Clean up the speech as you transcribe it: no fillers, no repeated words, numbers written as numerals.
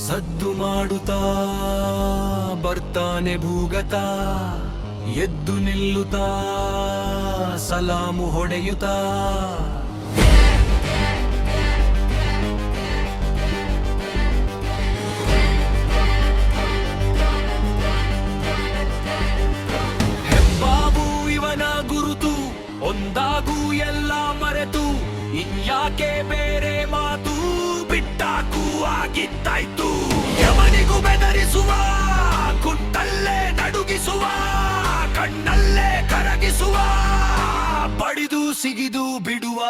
ಸದ್ದು ಮಾಡುತ್ತಾ ಬರ್ತಾನೆ ಭೂಗತ, ಎದ್ದು ನಿಲ್ಲುತ್ತಾ ಸಲಾಮು ಹೊಡೆಯುತ್ತಾ. ಹೆಬ್ಬಾವು ಇವನ ಗುರುತು, ಒಂದಾಗೂ ಎಲ್ಲ ಮರೆತು, ಇನ್ಯಾಕೆ ಬೇರೆ ಮಾತು, ಬಿಟ್ಟಾಕು ಆಗಿದ್ದಾಯ್ತು. ಯವನಿಗೂ ಬೆದರಿಸುವ, ಕುಂಟಲ್ಲೇ ನಡುಗಿಸುವ, ಕಣ್ಣಲ್ಲೇ ಕರಗಿಸುವ, ಬಡಿದು ಸಿಗಿದು ಬಿಡುವ.